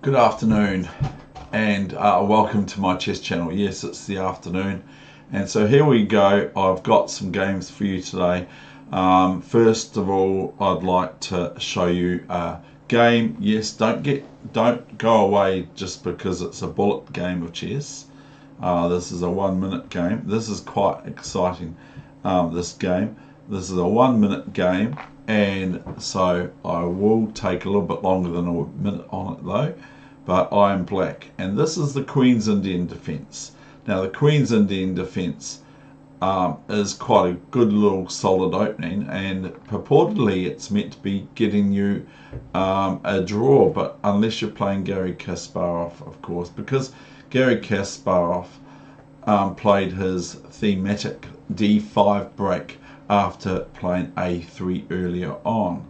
Good afternoon and welcome to my chess channel. Yes, it's the afternoon, and so here we go. I've got some games for you today. First of all, I'd like to show you a game. Yes, don't go away just because it's a bullet game of chess. This is a 1 minute game. This is quite exciting. This game. This is a 1 minute game, and so I will take a little bit longer than a minute on it though. But I am black, and this is the Queen's Indian defense. Now the Queen's Indian defense is quite a good little solid opening, and purportedly it's meant to be getting you a draw, but unless you're playing Garry Kasparov, of course, because Garry Kasparov played his thematic d5 break after playing a3 earlier on.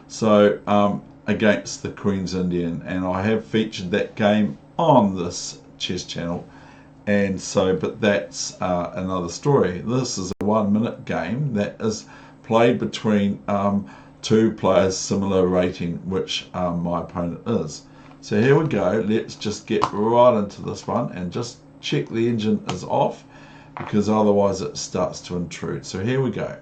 So against the Queen's Indian, and I have featured that game on this chess channel, and so but that's another story. This is a 1 minute game that is played between two players similar rating, which my opponent is. So here we go. Let's just get right into this one and just check the engine is off, because otherwise it starts to intrude. So here we go.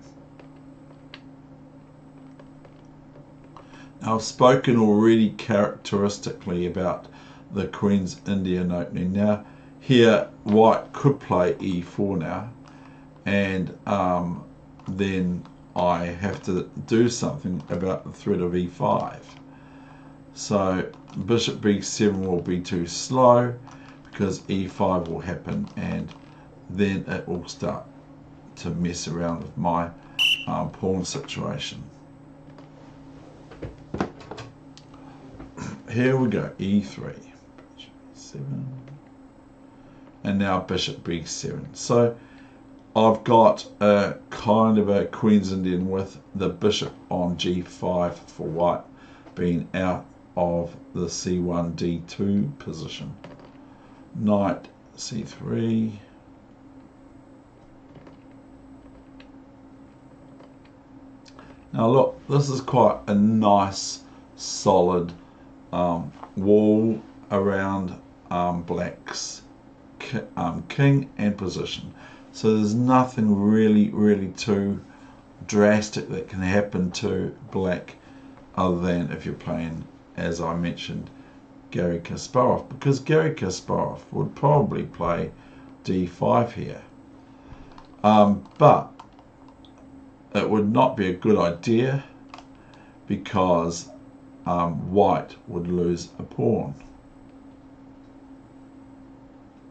Now, I've spoken already characteristically about the Queen's Indian opening. Now here white could play e4 now, and then I have to do something about the threat of e5. So bishop b7 will be too slow because e5 will happen, and then it will start to mess around with my pawn situation. Here we go, e3, b7, and now bishop b7. So I've got a kind of a Queen's Indian with the bishop on g5 for white being out of the c1 d2 position. Knight c3. Now look, this is quite a nice solid wall around black's king and position. So there's nothing really too drastic that can happen to black, other than if you're playing, as I mentioned, Garry Kasparov, because Garry Kasparov would probably play d5 here. But it would not be a good idea, because white would lose a pawn.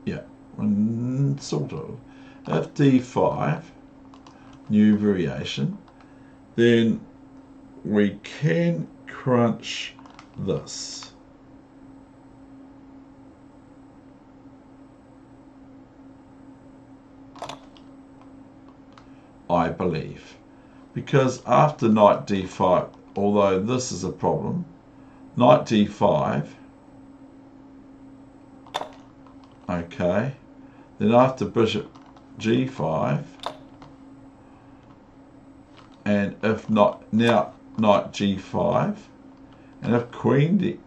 Yeah, sort of. If d5, new variation, then we can crunch this. I believe, because after knight d5, although this is a problem, knight d5, okay, then after bishop g5, and if not, now knight g5, and if queen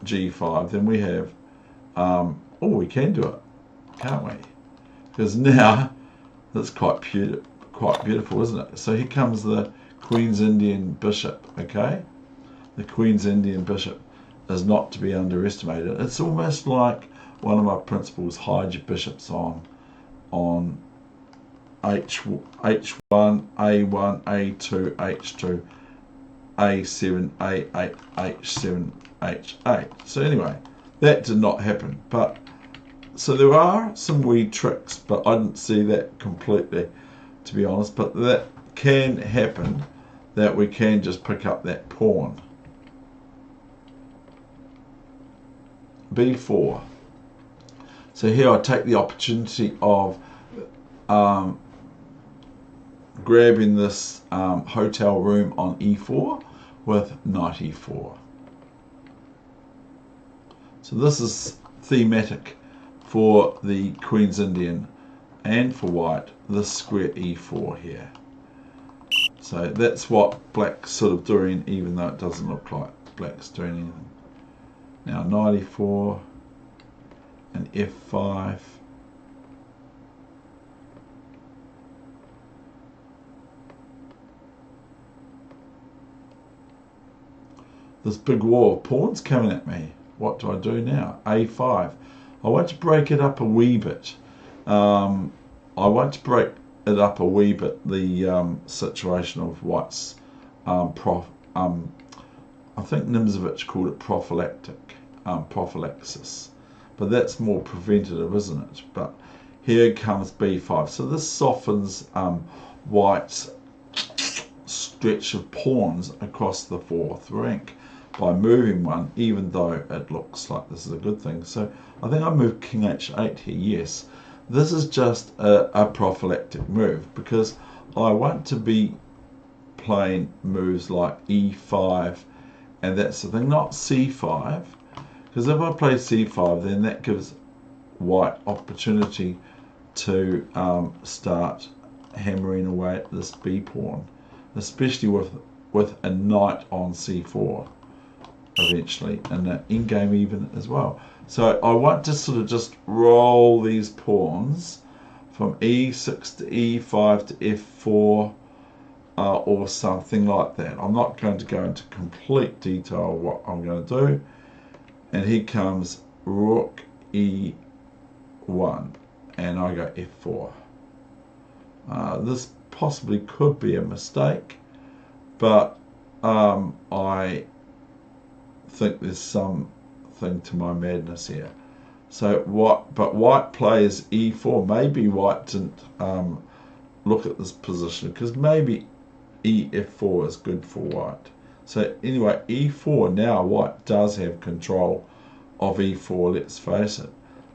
g5, then we have, oh, we can do it, can't we? Because now that's quite beautiful, isn't it? So here comes the Queen's Indian bishop, okay? The Queen's Indian bishop is not to be underestimated. It's almost like one of my principles: hide your bishops on h1, a1, a2, h2, a7, a8, h7, h8. So anyway, that did not happen. But so there are some wee tricks, but I didn't see that completely, to be honest. But that can happen, that we can just pick up that pawn. b4. So here I take the opportunity of grabbing this hotel room on e4 with knight e4. So this is thematic for the Queen's Indian and for white, this square e4 here. So that's what black's sort of doing, even though it doesn't look like black's doing anything. Now 94 and F5. This big wall of pawns coming at me. What do I do now? A5. I want to break it up a wee bit. I want to break it up a wee bit. The situation of white's I think Nimzovich called it prophylaxis, but that's more preventative, isn't it? But here comes B5. So this softens white's stretch of pawns across the fourth rank by moving one, even though it looks like this is a good thing. So I think I moved King H8 here, yes. This is just a prophylactic move because I want to be playing moves like E5 and that's the thing, not C5, because if I play C5 then that gives white opportunity to start hammering away at this B pawn, especially with a knight on C4 eventually, and an in-game even as well. So I want to sort of just roll these pawns from E6 to E5 to F4 or something like that. I'm not going to go into complete detail of what I'm going to do. And here comes Rook E1 and I go F4. This possibly could be a mistake, but I think there's something to my madness here. So white plays E4. Maybe white didn't look at this position because maybe EF4 is good for white. So anyway, E4, now white does have control of E4, let's face it.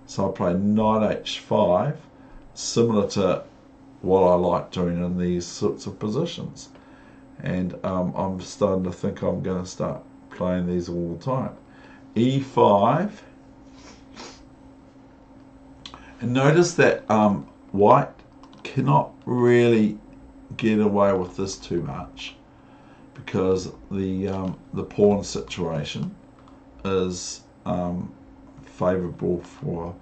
So I play knight H5, similar to what I like doing in these sorts of positions. And I'm starting to think I'm going to start playing these all the time. E5, and notice that white cannot really get away with this too much because the pawn situation is favourable for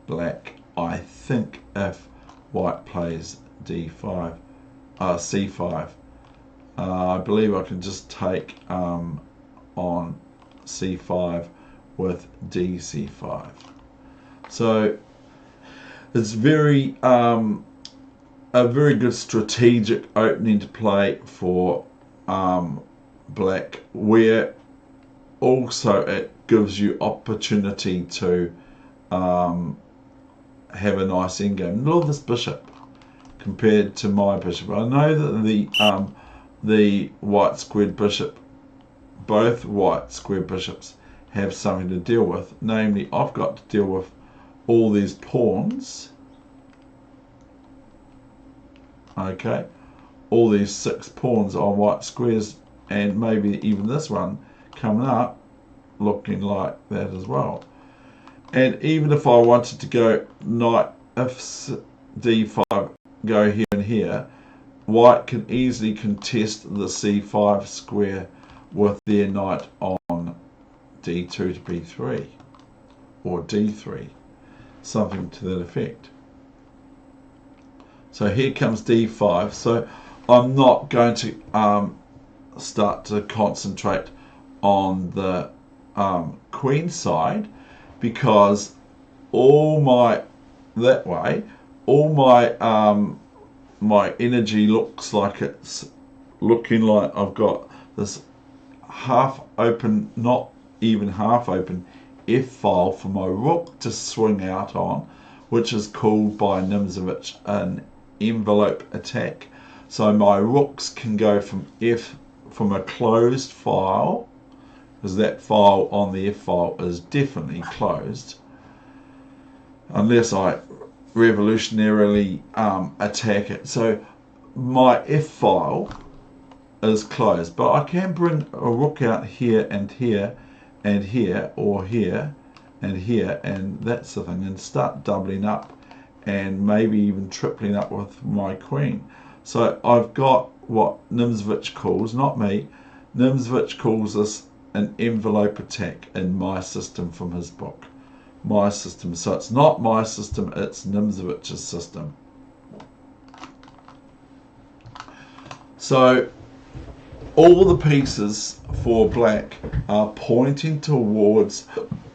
black. I think if white plays D5, C5, I believe I can just take on C5 with DC5. So it's very a very good strategic opening to play for black, where also it gives you opportunity to have a nice endgame. Look at this bishop compared to my bishop. I know that the white squared bishop, both white square bishops have something to deal with. Namely, I've got to deal with all these pawns. Okay, all these 6 pawns on white squares, and maybe even this one coming up looking like that as well. And even if I wanted to go knight D5, go here and here, white can easily contest the C5 square with their knight on D2 to B3 or D3, something to that effect. So here comes D5. So I'm not going to start to concentrate on the queen side, because all my my energy looks like it's looking like I've got this half open, not even half open F file for my rook to swing out on, which is called by Nimzovich an envelope attack. So my rooks can go from a closed file, because that file on the F file is definitely closed, unless I revolutionarily attack it. So my F file is closed, but I can bring a rook out here and here and here, or here and here, and that's the thing, and start doubling up and maybe even tripling up with my queen. So I've got what Nimzovich calls, not me, Nimzovich calls this an envelope attack in my system from his book. My system. So it's not my system, it's Nimzovich's system. So all the pieces for black are pointing towards,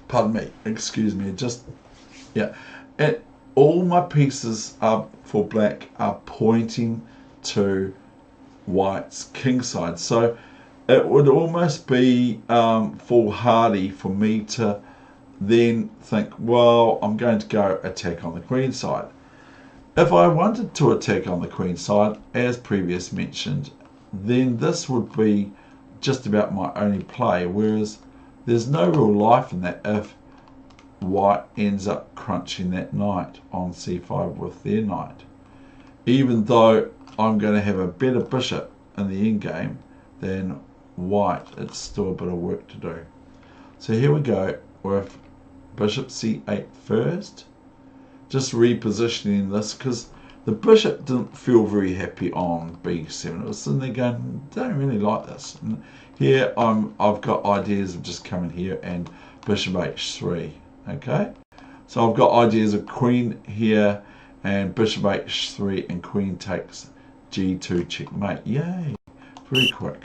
pardon me, excuse me, all my pieces are for black are pointing to white's kingside. So it would almost be foolhardy for me to then think, well, I'm going to go attack on the queen side. If I wanted to attack on the queen side, as previous mentioned, then this would be just about my only play, whereas there's no real life in that if white ends up crunching that knight on c5 with their knight. Even though I'm going to have a better bishop in the endgame than white, it's still a bit of work to do. So here we go with bishop c8 first, just repositioning this because the bishop didn't feel very happy on b7. It was sitting there going, don't really like this. And here I've got ideas of just coming here and bishop h3. Okay, so I've got ideas of queen here and bishop h3 and queen takes g2 checkmate. Yay, very quick.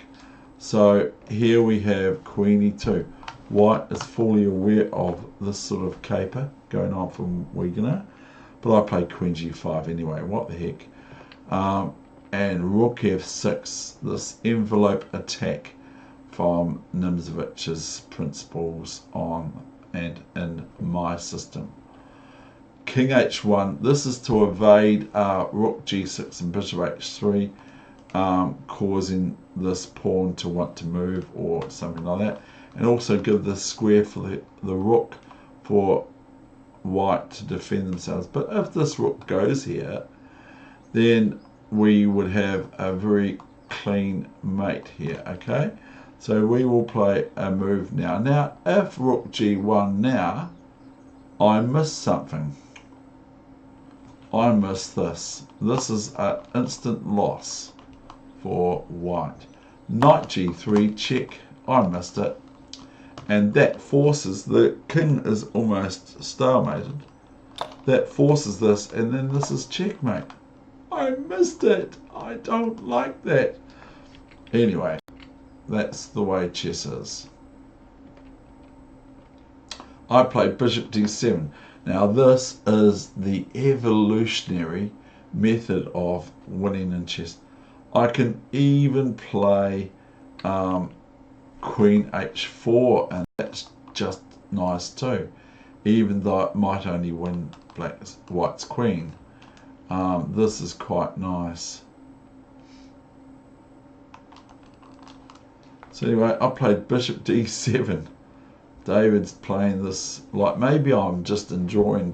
So here we have queen e2. White is fully aware of this sort of caper going on from Wegener, but I played queen g5 anyway, what the heck. And rook f6, this envelope attack from Nimzovich's principles on and in my system. King h1, this is to evade rook g6 and bishop h3, causing this pawn to want to move or something like that, and also give this square for the rook for white to defend themselves. But if this rook goes here, then we would have a very clean mate here. Okay, so we will play a move now. Now if rook g1 now, I miss something. I miss this. This is an instant loss for white. Knight g3 check, I missed it. And that forces, the king is almost stalemated. That forces this, and then this is checkmate. I missed it. I don't like that. Anyway, that's the way chess is. I played bishop d7. Now this is the evolutionary method of winning in chess. I can even play queen h4, and that's just nice too, even though it might only win white's queen. This is quite nice. So anyway, I played bishop d7. David's playing this, like, maybe I'm just enjoying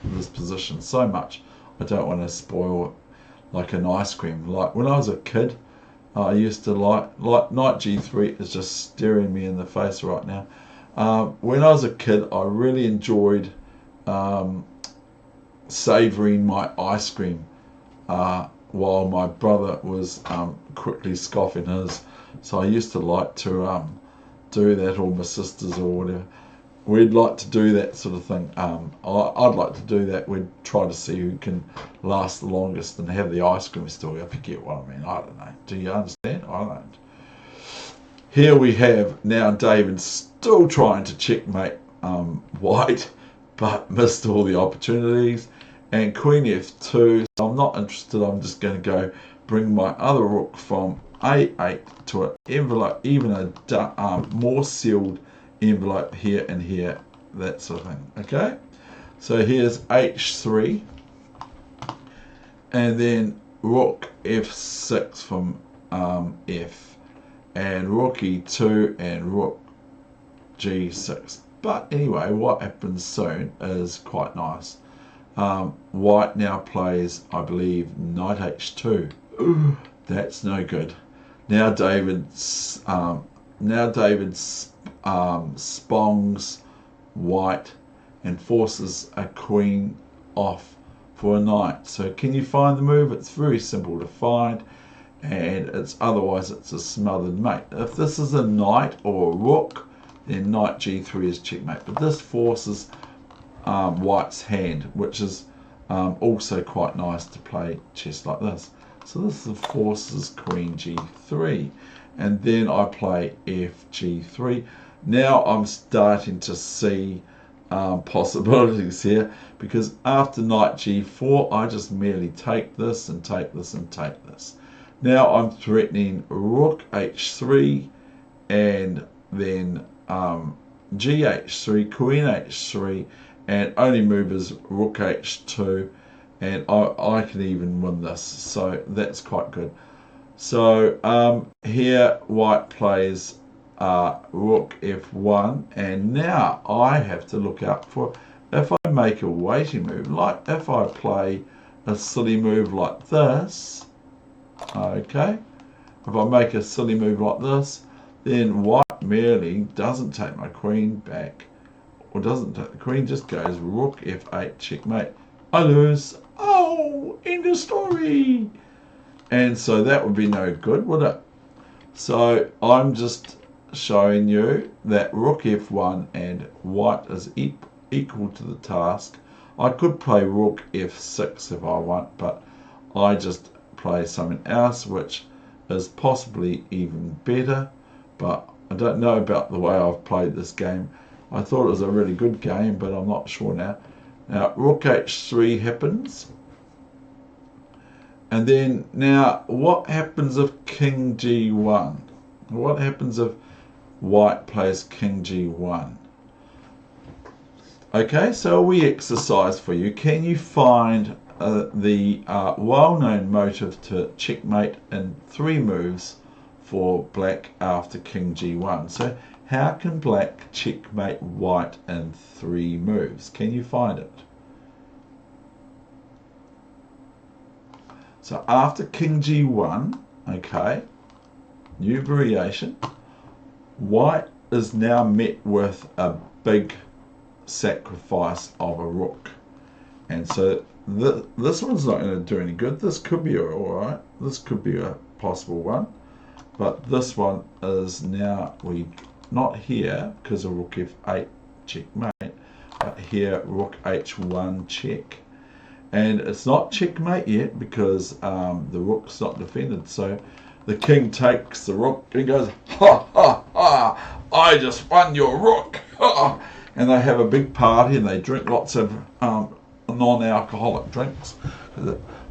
this position so much I don't want to spoil it like an ice cream. Like when I was a kid, I used to like knight g3 is just staring me in the face right now. When I was a kid, I really enjoyed savouring my ice cream while my brother was quickly scoffing his. So I used to like to do that, or my sisters or whatever. We'd like to do that sort of thing. I'd like to do that. We'd try to see who can last the longest and have the ice cream story. If you get what I mean. I don't know. Do you understand? I don't. Here we have now David still trying to checkmate white, but missed all the opportunities. And queen f2. So I'm not interested. I'm just going to go bring my other rook from a8 to an envelope, even a more sealed envelope here and here, that sort of thing. Okay, so here's h3, and then rook f6 from f, and rook e2 and rook g6. But anyway, what happens soon is quite nice. White now plays, I believe, knight h2. Ooh, that's no good. Now David spongs white and forces a queen off for a knight. So can you find the move? It's very simple to find. and otherwise it's a smothered mate. If this is a knight or a rook, then knight g3 is checkmate. But this forces white's hand, which is also quite nice to play chess like this. So this forces queen g3, and then I play fg3. Now I'm starting to see possibilities here, because after knight g4 I just merely take this and take this and take this. Now I'm threatening rook h3 and then gh3, queen h3, and only move is rook h2, and I can even win this, so that's quite good. So here white plays rook f1, and now I have to look out for, if I make a waiting move, like if I play a silly move like this, okay, if I make a silly move like this, then white merely doesn't take my queen back, or doesn't take the queen, just goes rook f8 checkmate. I lose. Oh, end of story. And so that would be no good, would it? So I'm just showing you that rook f1 and white is equal to the task. I could play rook f6 if I want, but I just play something else which is possibly even better, but I don't know about the way I've played this game. I thought it was a really good game, but I'm not sure now. Now rook h3 happens, and then now what happens if king g1? What happens if white plays king g1? Okay, so we exercise for you. Can you find the well-known motive to checkmate in 3 moves for black after king g1? So how can black checkmate white in 3 moves? Can you find it? So after king g1, okay, new variation, white is now met with a big sacrifice of a rook. And so this one's not going to do any good. This could be alright. This could be a possible one. But this one is now, not here because of rook f8 checkmate, but here rook h1 check. And it's not checkmate yet because the rook's not defended. So the king takes the rook and goes, ha ha ha, I just won your rook. Ha. And they have a big party and they drink lots of non-alcoholic drinks.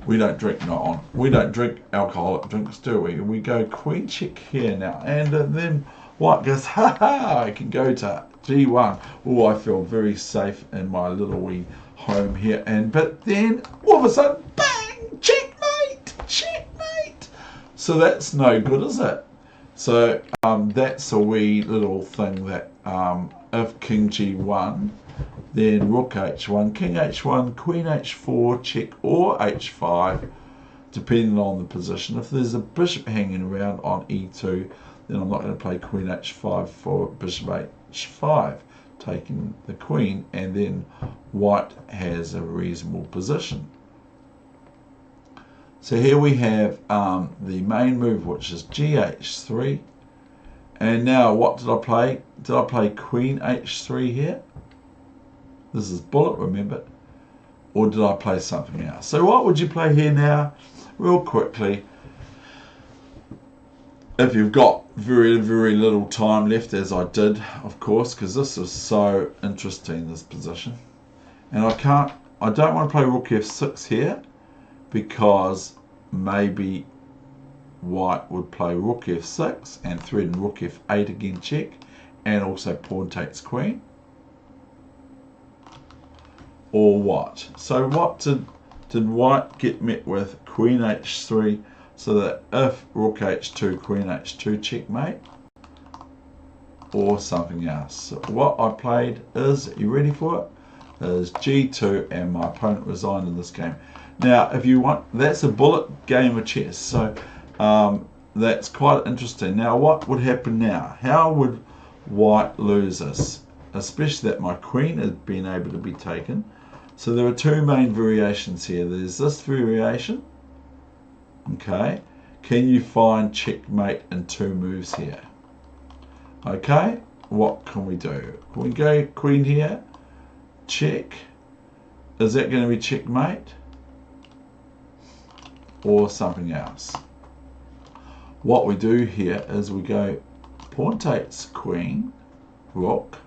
We don't drink alcoholic drinks, do we? We go queen check here now, and then white goes, ha ha, I can go to g1. Oh, I feel very safe in my little wee home here, but then all of a sudden, bang, checkmate, checkmate. So that's no good, is it? So that's a wee little thing that if king g1, then rook h1, king h1, queen h4, check, or h5, depending on the position. If there's a bishop hanging around on e2, then I'm not going to play queen h5 for bishop h5, taking the queen, and then white has a reasonable position. So here we have the main move, which is gh3. And now what did I play? Did I play queen h3 here? This is bullet, remember? Or did I play something else? So what would you play here now? Real quickly, if you've got very, very little time left, as I did, of course, because this is so interesting, this position. And I don't want to play rook f6 here, because maybe white would play rook f6 and threaten rook f8 again check, and also pawn takes queen. Or what? So what did white get met with? Queen h3, so that if rook h2, queen h2 checkmate, or something else. So what I played is, are you ready for it? Is g2, and my opponent resigned in this game. Now, if you want, that's a bullet game of chess, so that's quite interesting. Now, what would happen now? How would white lose this? Especially that my queen had been able to be taken. So there are 2 main variations here. There's this variation, okay, can you find checkmate in 2 moves here? Okay, what can we do? Can we go queen here? Check. Is that going to be checkmate? Or something else? What we do here is we go pawn takes queen, rook,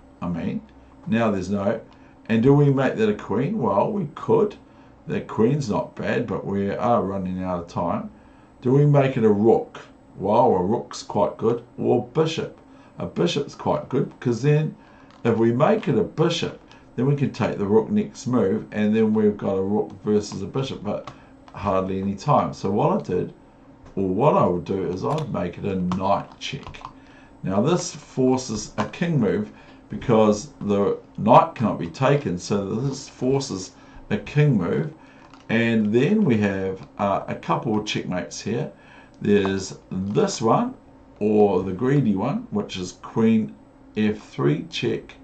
now there's no, and do we make that a queen? Well, we could. That queen's not bad, but we are running out of time. Do we make it a rook? Well, a rook's quite good. Or bishop. A bishop's quite good, because then if we make it a bishop, then we can take the rook next move, and then we've got a rook versus a bishop, but hardly any time. So what I did, or what I would do, is I'd make it a knight check. Now this forces a king move, because the knight cannot be taken, so this forces a king move. And then we have a couple of checkmates here. There's this one, or the greedy one, which is queen f3 check,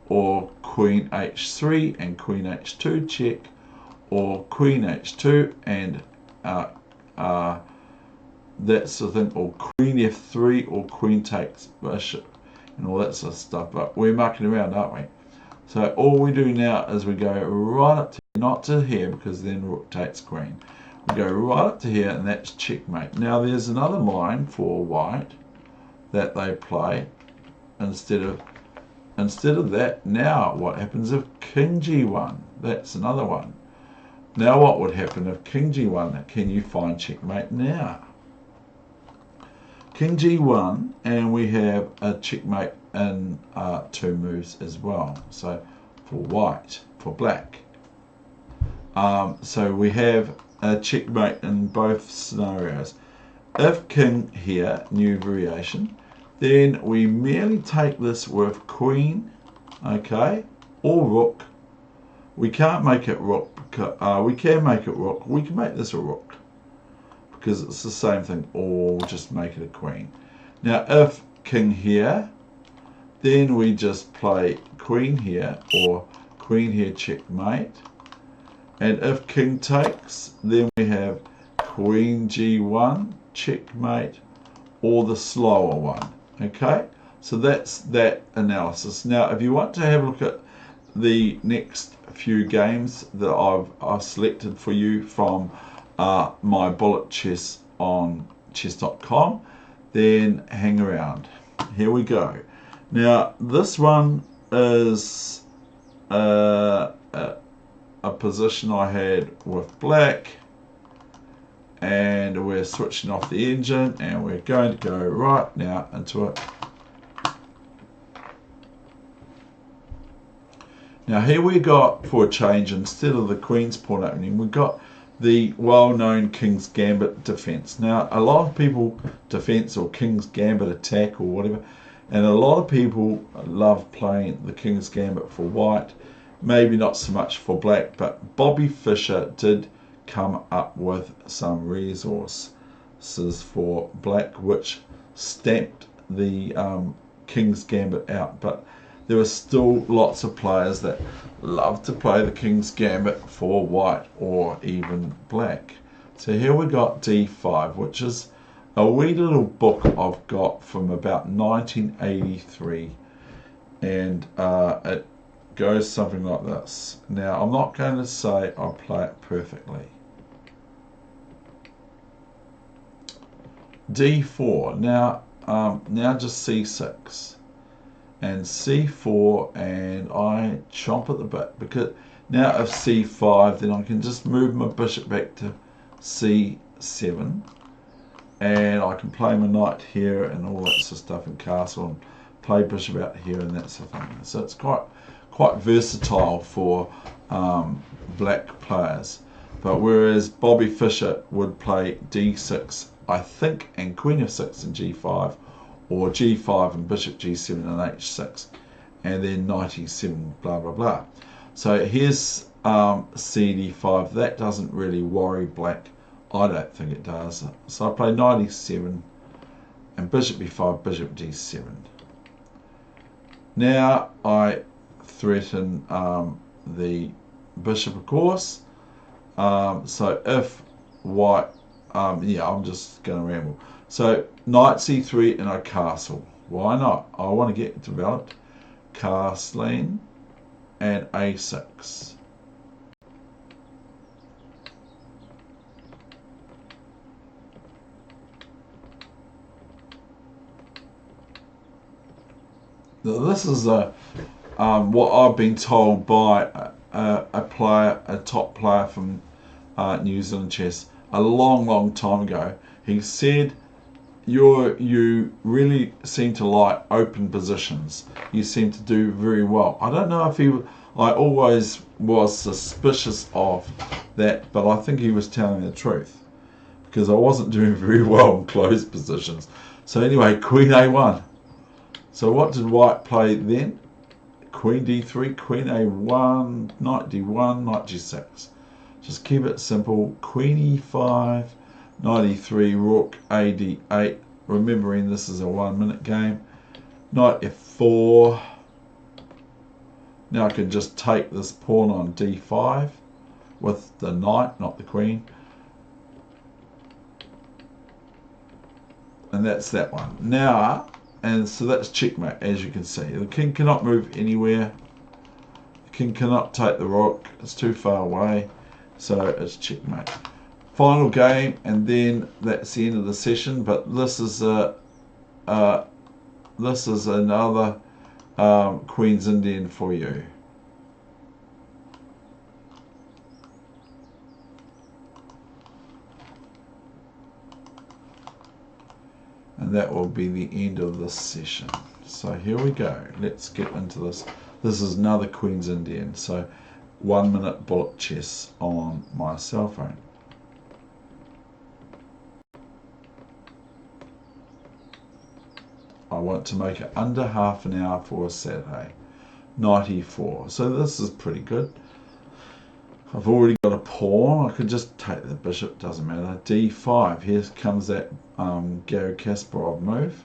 or queen h3 and queen h2 check, or queen h2 and that's the thing, or queen f3, or queen takes bishop, and all that sort of stuff. But we're mucking around, aren't we? So all we do now is we go right up to, not to here, because then rook takes queen. We go right up to here, and that's checkmate. Now there's another line for white that they play instead of that. Now what happens if king g1? That's another one. Now what would happen if king g1? Can you find checkmate now? King g1, and we have a checkmate in 2 moves as well. So for white, for black. So we have a checkmate in both scenarios. If king here, new variation, then we merely take this with queen, okay, or rook. We can't make it rook. We can make it rook. We can make this a rook, because it's the same thing, or just make it a queen. Now if king here, then we just play queen here, or queen here checkmate. And if king takes, then we have queen g1 checkmate, or the slower one. Okay, so that's that analysis. Now if you want to have a look at the next few games that I've selected for you from my bullet chess on chess.com, then hang around. Here we go. Now this one is a position I had with black, and we're switching off the engine, and we're going to go right now into it. Now here we got, for a change, instead of the queen's pawn opening, we've got the well-known King's Gambit defense. Now a lot of people defense, or King's Gambit attack, or whatever, and a lot of people love playing the King's Gambit for white, maybe not so much for black. But Bobby Fischer did come up with some resources for black which stamped the King's Gambit out. But there are still lots of players that love to play the King's Gambit for white, or even black. So here we got D5, which is a wee little book I've got from about 1983, and it goes something like this. Now I'm not going to say I play it perfectly. D4. Now just C6 and C4, and I chomp at the bit, because now if C5, then I can just move my bishop back to C7, and I can play my knight here and all that sort of stuff, and castle, and play bishop out here and that sort of thing. So it's quite versatile for black players. But whereas Bobby Fischer would play D6, I think, and Queen F6 and G5, or G5 and Bishop G7 and H6, and then Knight E7, blah blah blah. So here's CD5. That doesn't really worry black. I don't think it does. So I play Knight E7 and Bishop B5, Bishop D7. Now I threaten the bishop, of course. So if white yeah, I'm just going to ramble. So knight c3 and a castle. Why not? I want to get developed. Castling and a6. Now, this is what I've been told by a top player from New Zealand chess a long time ago. He said you really seem to like open positions. You seem to do very well. I don't know if I always was suspicious of that, but I think he was telling the truth because I wasn't doing very well in closed positions. So anyway, Queen A1. So what did White play then? Queen D3, Queen A1, Knight D1, Knight G6. Just keep it simple. Queen E5, Knight E3, Rook A D8. Remembering this is a 1 minute game. Knight F4. Now I can just take this pawn on D5 with the knight, not the queen. And that's that one. Now, and so that's checkmate, as you can see. The king cannot move anywhere. The king cannot take the rook. It's too far away. So it's checkmate. Final game, and then that's the end of the session. But this is another Queen's Indian for you. And that will be the end of this session. So here we go. Let's get into this. This is another Queen's Indian. So 1 minute bullet chess on my cell phone. I want to make it under half an hour for a Saturday. Knight E4. So this is pretty good. I've already got a pawn. I could just take the bishop, doesn't matter. D5. Here comes that Garry Kasparov move.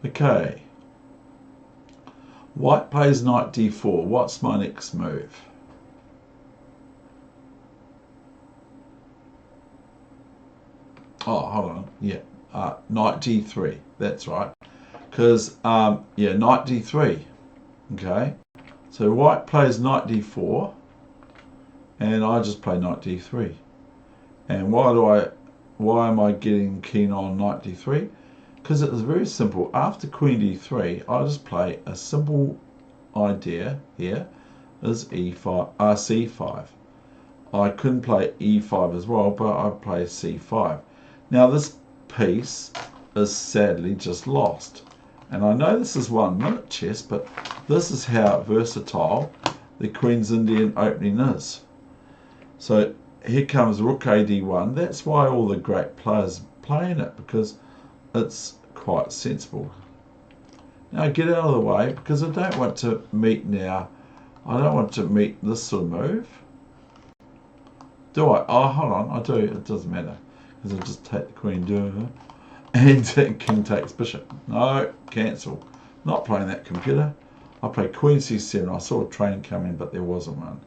Okay. White plays Knight D4. What's my next move? Oh, hold on. Yeah. Knight D3. That's right. Because, yeah, Knight D3. Okay. So White plays Knight D4. And I just play Knight D3. And why am I getting keen on Knight D3? Because it was very simple. After Queen D3, I just play a simple idea here is E5, C5. I couldn't play E5 as well, but I play C5. Now this piece is sadly just lost. And I know this is 1 minute chess, but this is how versatile the Queen's Indian opening is. So here comes Rook AD1. That's why all the great players play in it, because it's quite sensible. Now get out of the way, because I don't want to meet now. I don't want to meet this sort of move. Do I? Oh, hold on. I do. It doesn't matter. Because I'll just take the queen, and king takes bishop. No, cancel. Not playing that computer. I played Queen C7. I saw a train come in, but there wasn't one.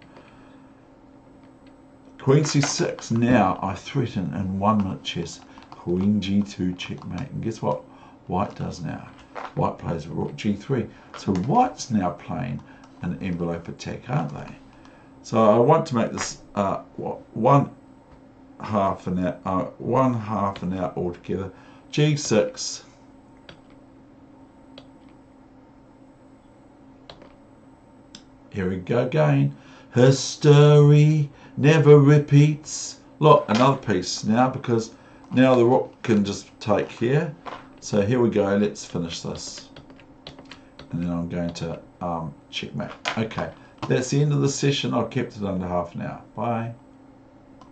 Queen C6. Now I threaten in 1 minute chess. Queen G2 checkmate. And guess what? White does now. White plays Rook G3. So White's now playing an envelope attack, aren't they? So I want to make this one half an hour altogether. G6. Here we go again. History never repeats. Look, another piece now, because now the rook can just take here. So here we go. Let's finish this. And then I'm going to checkmate. Okay, that's the end of the session. I've kept it under half an hour. Bye.